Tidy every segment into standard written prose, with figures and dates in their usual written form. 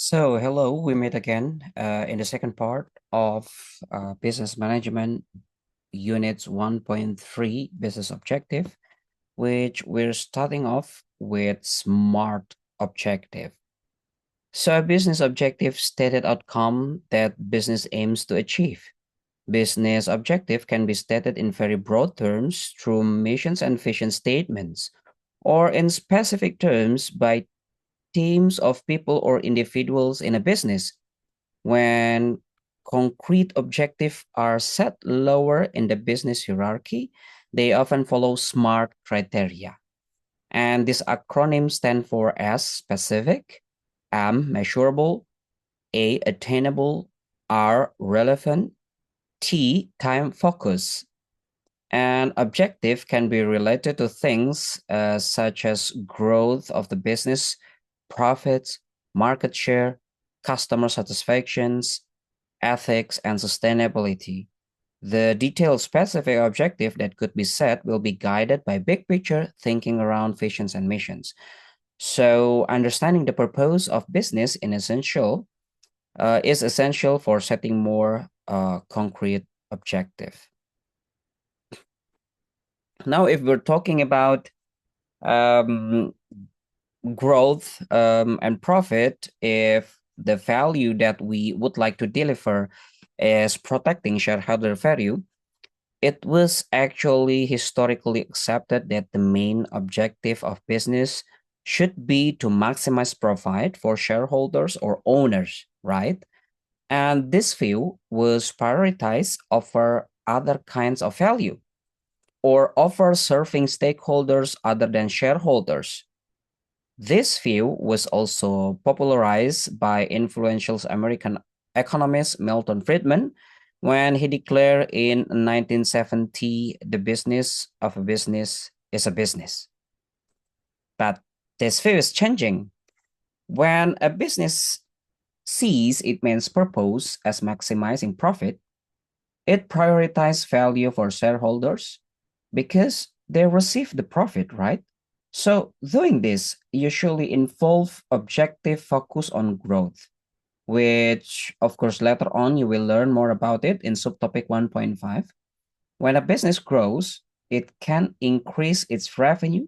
Hello, we meet again in the second part of Business Management Units 1.3 Business Objective, which we're starting off with SMART objective. So, a business objective stated outcome that business aims to achieve. Business objective can be stated in very broad terms through missions and vision statements, or in specific terms by teams of people or individuals in a business. When concrete objectives are set lower in the business hierarchy, they often follow SMART criteria. And this acronym stand for S, specific, M, measurable, A, attainable, R, relevant, T, time focus. And objective can be related to things such as growth of the business, profits, market share, customer satisfactions, ethics, and sustainability. The detailed specific objective that could be set will be guided by big picture thinking around visions and missions. So, understanding the purpose of business is essential for setting more concrete objective. Now, if we're talking about um, growth and profit, if the value that we would like to deliver is protecting shareholder value, it was actually historically accepted that the main objective of business should be to maximize profit for shareholders or owners, right? And this view was prioritized over other kinds of value or over serving stakeholders other than shareholders. This view was also popularized by influential American economist Milton Friedman when he declared in 1970 the business of a business is a business. But this view is changing. When a business sees its main purpose as maximizing profit, it prioritizes value for shareholders because they receive the profit, right? So doing this usually involve objective focus on growth, which of course later on you will learn more about it in subtopic 1.5. When a business grows, it can increase its revenue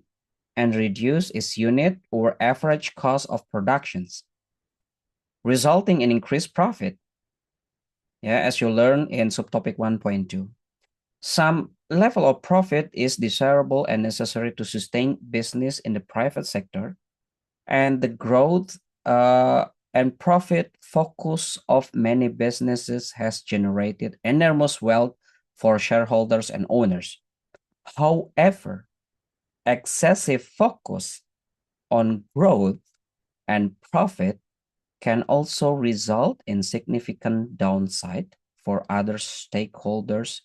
and reduce its unit or average cost of productions, resulting in increased profit. Yeah, as you learn in subtopic 1.2. Some level of profit is desirable and necessary to sustain business in the private sector, and the growth and profit focus of many businesses has generated enormous wealth for shareholders and owners. However, excessive focus on growth and profit can also result in significant downside for other stakeholders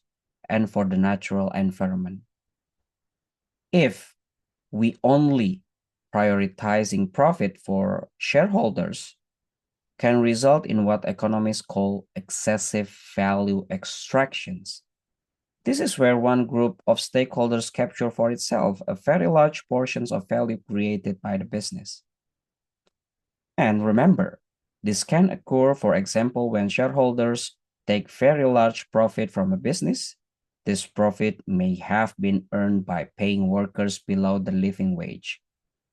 and for the natural environment. If we only prioritizing profit for shareholders can result in what economists call excessive value extractions. This is where one group of stakeholders capture for itself a very large portions of value created by the business. And remember, this can occur, for example, when shareholders take very large profit from a business. This profit may have been earned by paying workers below the living wage,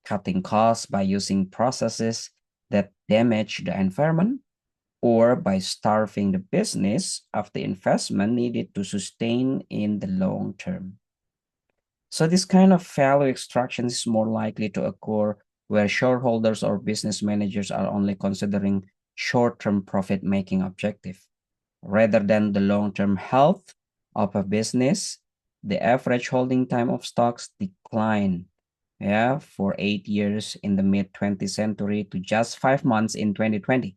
cutting costs by using processes that damage the environment, or by starving the business of the investment needed to sustain in the long term. So this kind of value extraction is more likely to occur where shareholders or business managers are only considering short-term profit-making objective rather than the long-term health of a business. The average holding time of stocks decline, for 8 years in the mid-20th century to just 5 months in 2020.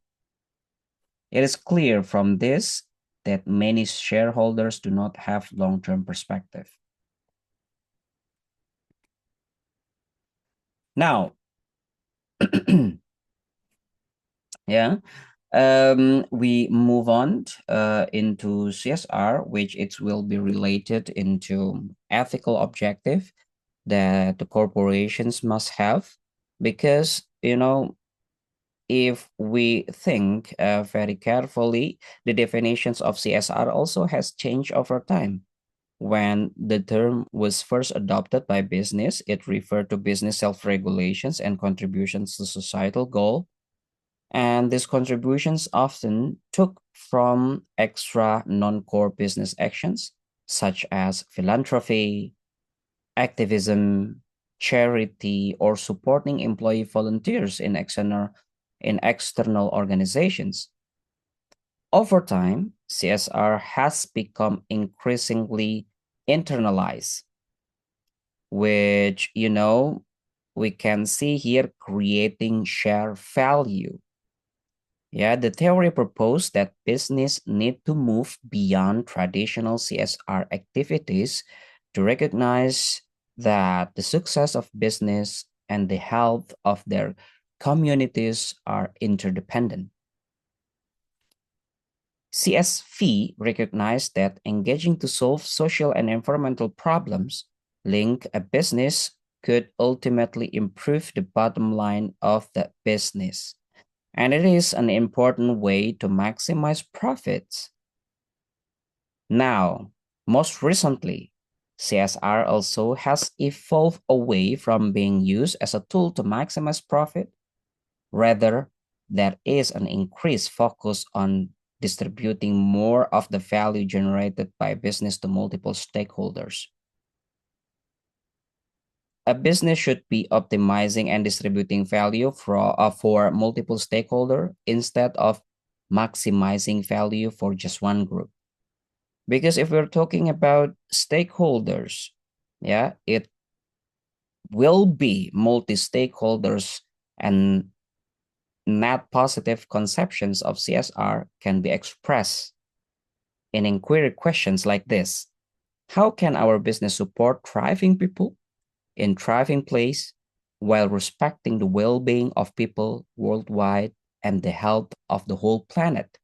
It is clear from this that many shareholders do not have long-term perspective. Now, yeah, we move on into CSR, which it will be related into ethical objective that the corporations must have, because if we think very carefully, the definitions of CSR also has changed over time. When the term was first adopted by business, it referred to business self-regulations and contributions to societal goal. And these contributions often took from extra non-core business actions, such as philanthropy, activism, charity, or supporting employee volunteers in external organizations. Over time, CSR has become increasingly internalized, which, we can see here creating share value. Yeah, the theory proposed that business need to move beyond traditional CSR activities to recognize that the success of business and the health of their communities are interdependent. CSV recognized that engaging to solve social and environmental problems linked a business could ultimately improve the bottom line of the business. And it is an important way to maximize profits. Now, most recently, CSR also has evolved away from being used as a tool to maximize profit. Rather, there is an increased focus on distributing more of the value generated by business to multiple stakeholders. A business should be optimizing and distributing value for multiple stakeholders instead of maximizing value for just one group. Because if we're talking about stakeholders, yeah, it will be multi-stakeholders, and net positive conceptions of CSR can be expressed in inquiry questions like this. How can our business support thriving people in thriving place while respecting the well-being of people worldwide and the health of the whole planet?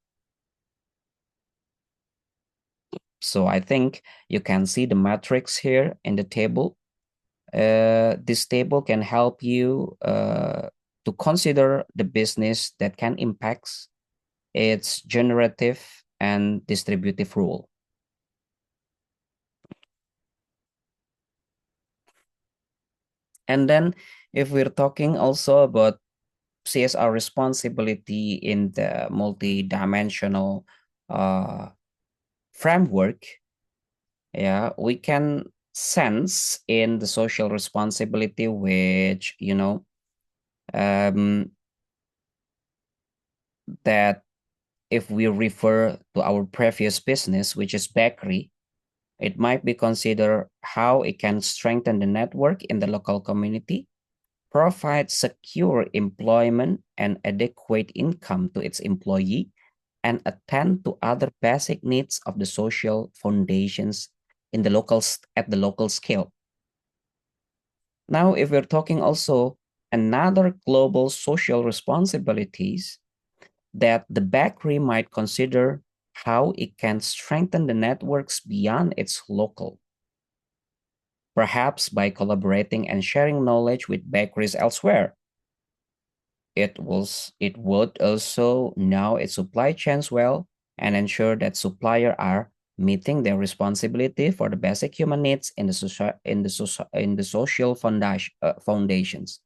So I think you can see the metrics here in the table. This table can help you to consider the business that can impact its generative and distributive rule. And then if we're talking also about CSR responsibility in the multi-dimensional uh, framework, yeah, we can sense in the social responsibility, which, um, that if we refer to our previous business, which is bakery, it might be considered how it can strengthen the network in the local community, provide secure employment and adequate income to its employee, and attend to other basic needs of the social foundations in the at the local scale. Now, if we're talking also another global social responsibilities that the bakery might consider how it can strengthen the networks beyond its local, perhaps by collaborating and sharing knowledge with bakeries elsewhere. It would also know its supply chains well and ensure that suppliers are meeting their responsibility for the basic human needs in the social foundations.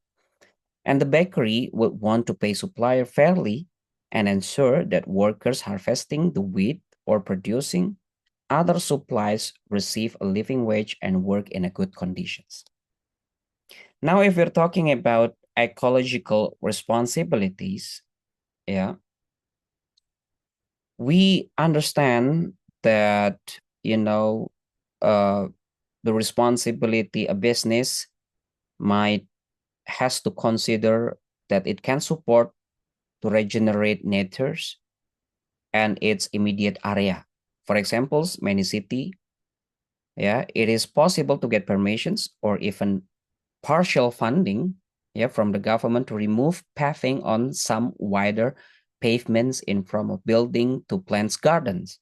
And the bakery would want to pay supplier fairly and ensure that workers harvesting the wheat or producing other supplies receive a living wage and work in a good conditions. Now, if we're talking about ecological responsibilities, yeah, we understand that, you know, uh, the responsibility a business might has to consider that it can support to regenerate natures and its immediate area. For example, many city, yeah, it is possible to get permissions or even partial funding, yeah, from the government to remove paving on some wider pavements in front of building to plant gardens,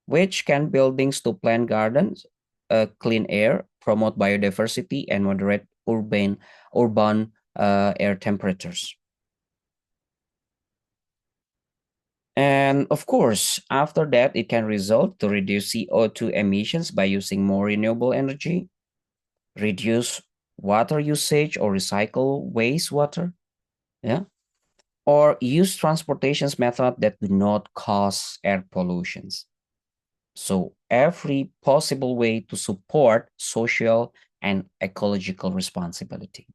which can buildings to plant gardens, clean air, promote biodiversity, and moderate urban air temperatures. And of course, after that, it can result to reduce CO2 emissions by using more renewable energy, reduce water usage or recycle wastewater, yeah, or use transportations method that do not cause air pollutions. So every possible way to support social and ecological responsibility.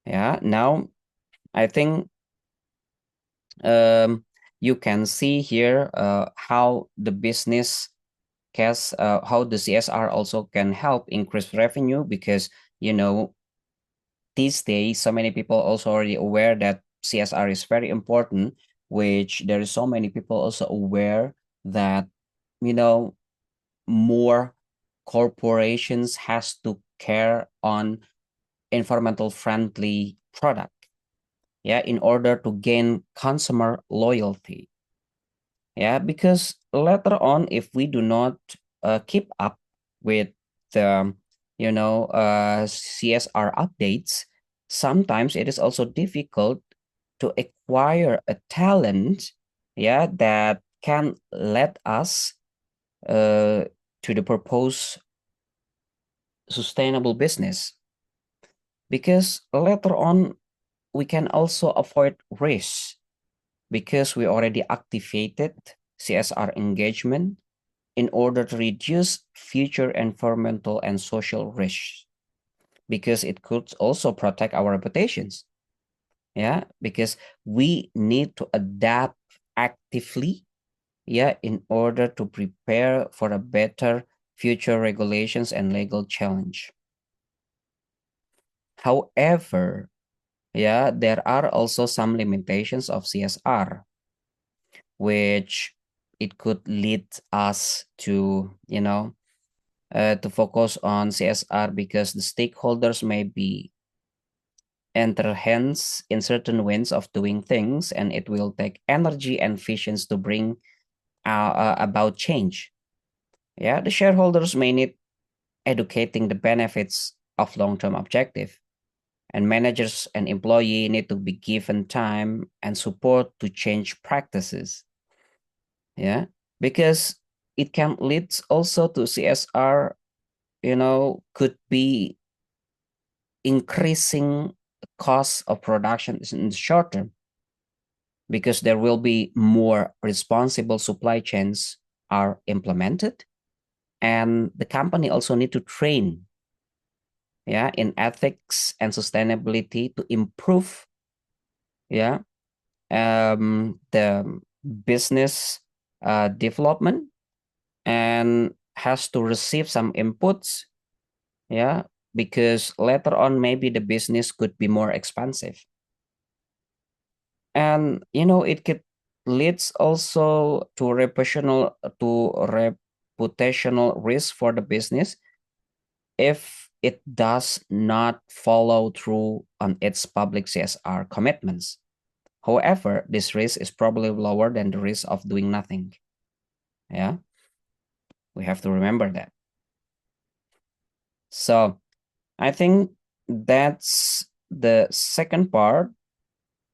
Yeah, now I think you can see here how the business how the CSR also can help increase revenue because you know these days so many people also already aware that CSR is very important, which there is so many people also aware that you know more corporations has to care on environmental friendly product, yeah, in order to gain consumer loyalty. Yeah, because later on if we do not keep up with the CSR updates, sometimes it is also difficult to acquire a talent, yeah, that can let us uh, to the proposed sustainable business, because later on we can also avoid risk because we already activated CSR engagement in order to reduce future environmental and social risks, because it could also protect our reputations. Yeah, because we need to adapt actively, yeah, in order to prepare for a better future regulations and legal challenge. However, yeah, there are also some limitations of CSR, which it could lead us to, to focus on CSR because the stakeholders may be enter hands in certain ways of doing things, and it will take energy and patience to bring about change. Yeah, the shareholders may need educating the benefits of long-term objective, and managers and employee need to be given time and support to change practices. Yeah, because it can lead also to CSR, could be increasing the cost of production in the short term because there will be more responsible supply chains are implemented, and the company also need to train, yeah, in ethics and sustainability to improve, yeah, the business development, and has to receive some inputs, yeah, because later on maybe the business could be more expensive, and it could leads also to reputational risk for the business if it does not follow through on its public CSR commitments. However, this risk is probably lower than the risk of doing nothing. Yeah, we have to remember that. So I think that's the second part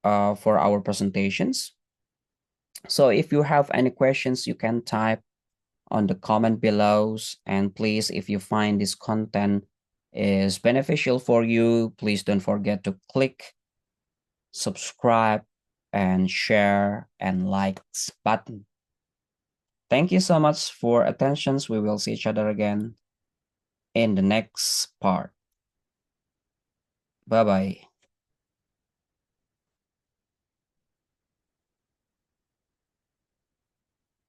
for our presentations. So if you have any questions, you can type on the comment below. And please, if you find this content is beneficial for you, please don't forget to click subscribe and share and likes button. Thank you so much for attentions. We will see each other again in the next part. Bye bye.